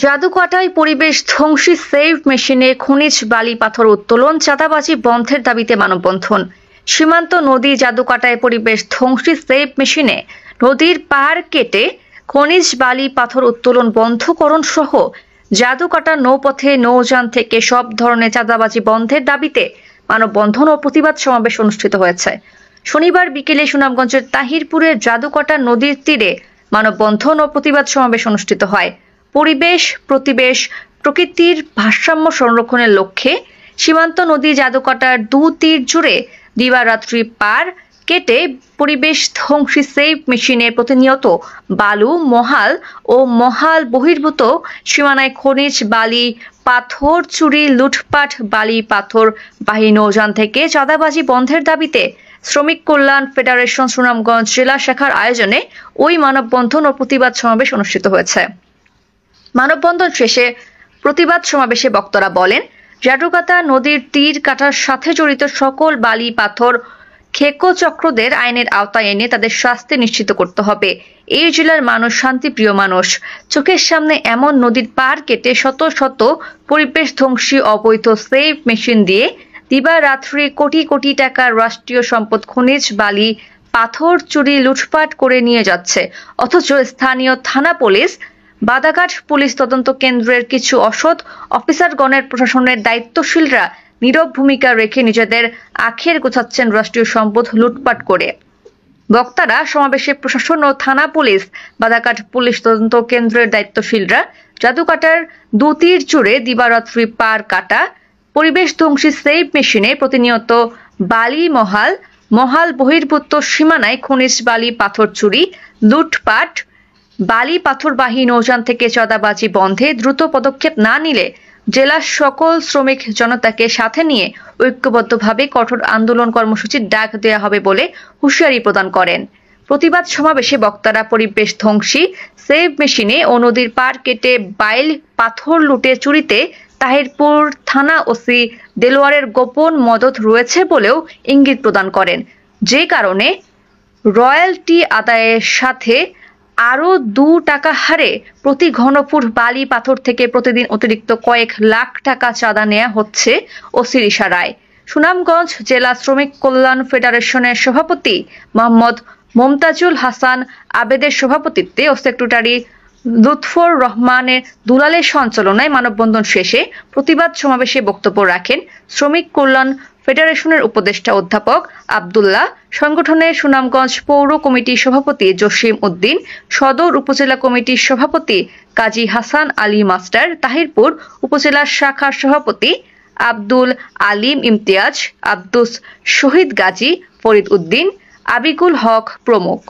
জাদুকাটায় পরিবেশ ধ্বংসী সেভ মেশিনে খনিজ বালি পাথর উত্তোলন, চাঁদাবাজি বন্ধের দাবিতে মানববন্ধন। সীমান্ত নদী জাদুকাটায় পরিবেশ ধ্বংসী সেভ মেশিনে নদীর পাড় কেটে খনিজ বালি পাথর উত্তোলন বন্ধকরণ সহ জাদুকাটা নৌপথে নৌযান থেকে সব ধরনের চাঁদাবাজি বন্ধের দাবিতে মানববন্ধন ও প্রতিবাদ সমাবেশ অনুষ্ঠিত হয়েছে। শনিবার বিকেলে সুনামগঞ্জের তাহিরপুরের জাদুকাটা নদীর তীরে মানববন্ধন ও প্রতিবাদ সমাবেশ অনুষ্ঠিত হয়। পরিবেশ প্রতিবেশ প্রকৃতির ভারসাম্য সংরক্ষণের লক্ষ্যে সীমান্ত নদী জাদুকাটার দু তীর জুড়ে দিবারাত্রি পার কেটে পরিবেশ ধ্বংসী সেভ মেশিনে প্রতিনিয়ত বালু, মহাল ও মহাল বহির্ভূত সীমানায় খনিজ বালি পাথর চুরি, লুটপাট, বালি পাথর বাহী নৌযান থেকে চাঁদাবাজি বন্ধের দাবিতে শ্রমিক কল্যাণ ফেডারেশন সুনামগঞ্জ জেলা শাখার আয়োজনে ওই মানববন্ধন ও প্রতিবাদ সমাবেশ অনুষ্ঠিত হয়েছে। মানববন্ধন শেষে প্রতিবাদ সমাবেশে বক্তারা বলেন, জাদুকাটা নদীর তীর কাটার সাথে জড়িত সকল বালি পাথর খেকো চক্রদের আইনের আওতায় এনে তাদের শাস্তি নিশ্চিত করতে হবে। এই জেলার মানুষ শান্তিপ্রিয় মানুষ। চোখের সামনে এমন নদীর পাড় কেটে শত শত পরিবেশ ধ্বংসী অবৈধ সেভ মেশিন দিয়ে দিবারাত্রি কোটি কোটি টাকার রাষ্ট্রীয় সম্পদ খনিজ বালি পাথর চুরি, লুটপাট করে নিয়ে যাচ্ছে, অথচ স্থানীয় থানা পুলিশ, বাদাঘাট পুলিশ তদন্ত কেন্দ্রের কিছু অসৎ অফিসারগণের প্রশাসনের দায়িত্বশীলরা নীরব ভূমিকা রেখে নিজেদের আখের গোছাচ্ছেন রাষ্ট্রীয় সম্পদ লুটপাট করে। বক্তারা সমাবেশে প্রশাসন ও থানা পুলিশ, বাদাঘাট পুলিশ তদন্ত কেন্দ্রের দায়িত্বশীলরা জাদুকাটার দু তীর জুড়ে দিবারাত্রি পার কাটা পরিবেশ ধ্বংসী সেভ মেশিনে প্রতিনিয়ত বালি মহাল বহির্ভূত সীমানায় খনিজ বালি পাথর চুরি, লুটপাট, বালি পাথরবাহী নৌযান থেকে চাঁদাবাজি বন্ধে দ্রুত পদক্ষেপ না নিলে জেলার সকল শ্রমিক জনতাকে সাথে নিয়ে ঐক্যবদ্ধভাবে কঠোর আন্দোলন কর্মসূচির ডাক দেওয়া হবে বলে হুঁশিয়ারি প্রদান করেন। প্রতিবাদ সমাবেশে বক্তারা পরিবেশ ধ্বংসী সেভ মেশিনে ও নদীর পাড় কেটে বাইল পাথর লুটে চুরিতে তাহিরপুর থানা ওসি দেলোয়ারের গোপন মদত রয়েছে বলেও ইঙ্গিত প্রদান করেন, যে কারণে রয়্যালটি আদায়ের সাথে আরও 2 টাকা হারে প্রতি ঘনফুট বালি পাথর থেকে প্রতিদিন অতিরিক্ত কয়েক লাখ টাকা চাঁদা নেওয়া হচ্ছে ওসির ইশারায়। সুনামগঞ্জ জেলা শ্রমিক কল্যাণ ফেডারেশনের সভাপতি মোহাম্মদ মমতাজুল হাসান আবেদের সভাপতিত্বে ও সেক্রেটারি লুৎফর রহমানের দুলালের সঞ্চালনায় মানববন্ধন শেষে প্রতিবাদ সমাবেশে বক্তব্য রাখেন শ্রমিক কল্যাণ ফেডারেশনের উপদেষ্টা অধ্যাপক আব্দুল্লাহ, সংগঠনের সুনামগঞ্জ পৌর কমিটির সভাপতি জসিম উদ্দিন, সদর উপজেলা কমিটির সভাপতি কাজী হাসান আলী মাস্টার, তাহিরপুর উপজেলা শাখার সভাপতি আব্দুল আলিম ইমতিয়াজ, আব্দুস শহীদ গাজী, ফরিদ উদ্দিন, আবিকুল হক প্রমুখ।